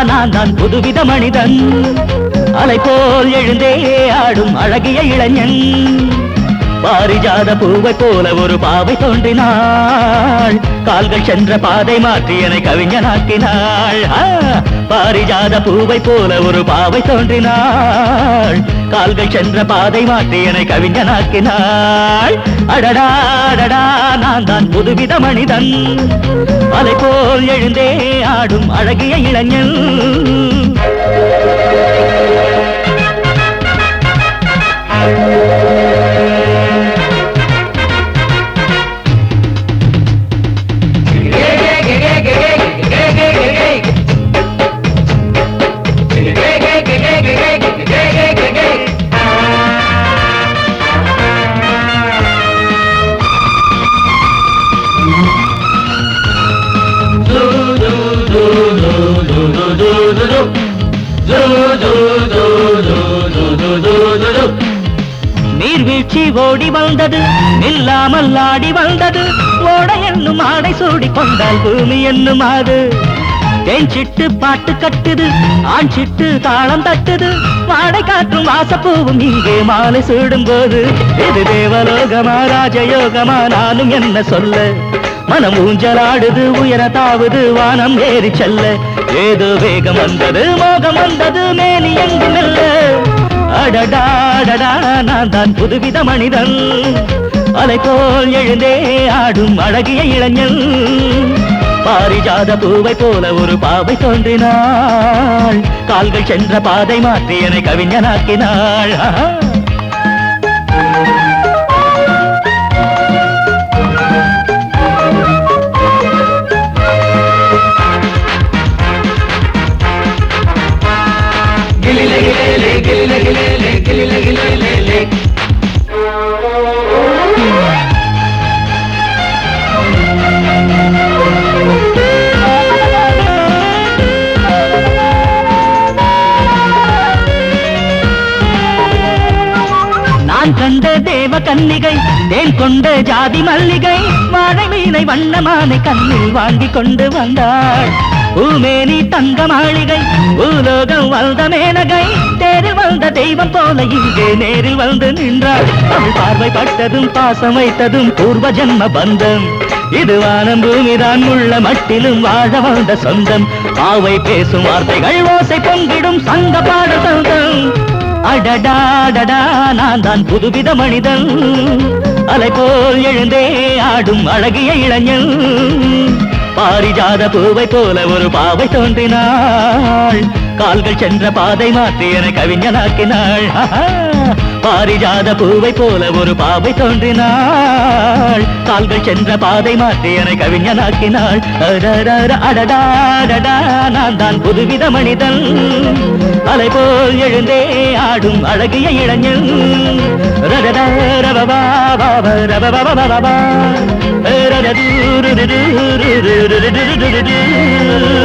நான் தான் புதுவித மனிதன் அலை போல் எழுந்தே ஆடும் அழகிய இளைஞன் பாரிஜாத பூவை போல ஒரு பாவை தோன்றினாள் கால்கள் சென்ற பாதை மாற்றி என்னை கவிஞனாக்கினாள் பாரிஜாத பூவை போல ஒரு பாவை தோன்றினாள் கால்கள் சென்ற பாதை மாற்றி என்னை கவிஞனாக்கினாள் அடடா அடடா நான் தான் புதுவித மனிதன் அலை போல் எழுந்தே ஆடும் அழகிய இளைஞன் நீர்வீழ்ச்சி ஓடி வந்தது நில்லாமல் ஆடி வந்தது ஓட என்னும் ஆடை சூடி கொண்டால் பூமி என்னும் ஆடு தேஞ்சிட்டு பாட்டு கட்டுது ஆண் சிட்டு தாளம் தட்டுது வாடை காற்றும் வாசப்பூவும் இங்கே மாலை சூடும் போது இது தேவலோகமா ராஜயோகமா நானும் என்ன சொல்ல மனம் ஊஞ்சலாடுது உயர தாவுது வானம் ஏறி செல்ல ஏதோ வேகம் வந்தது மோகம் வந்தது மேனி எங்கும் மெல்ல அடடாடடா நான் தான் புதுவித மனிதன் அலை போல் எழுந்தே ஆடும் அழகிய இளைஞன் பாரிஜாத பூவை போல ஒரு பாவை தோன்றினாள் கால்கள் சென்ற பாதை மாற்றி என்னை கவிஞனாக்கினாள் நான் கண்ட தேவ கன்னிகை தேன் கொண்ட ஜாதி மல்லிகை வாழை மீனை வண்ணமானை கண்ணில் வாங்கி கொண்டு வந்தாள் பூமேனி தங்க மாளிகை பூலோகம் வந்த மேனகை தேரில் வந்த தெய்வம் போல இங்கே நேரில் வந்து நின்றாள் அவள் பார்வைப்பட்டதும் பாசம் வைத்ததும் பூர்வ ஜன்ம பந்தம் இது வானம் பூமிதான் உள்ள மட்டிலும் வாழ வந்த சொந்தம் பாவை பேசும் வார்த்தைகள் ஓசை பொங்கிடும் சங்க பாடல் சொந்தம் அடடாடடா நான் தான் புதுவித மனிதன் அலை போல் எழுந்தே ஆடும் அழகிய இளைஞன் பாரிஜாத பூவை போல ஒரு பாவை தோன்றினாள் கால்கள் சென்ற பாதை மாற்றி என கவிஞனாக்கினாள் பாரிஜாத பூவை போல ஒரு பாவை தோன்றினாள் கால்கள் சென்ற பாதை மாற்றி என கவிஞனாக்கினாள் அடடா நான் தான் புதுவித மனிதன் அலை போல் எழுந்தே ஆடும் அழகிய இளைஞன் ரபபா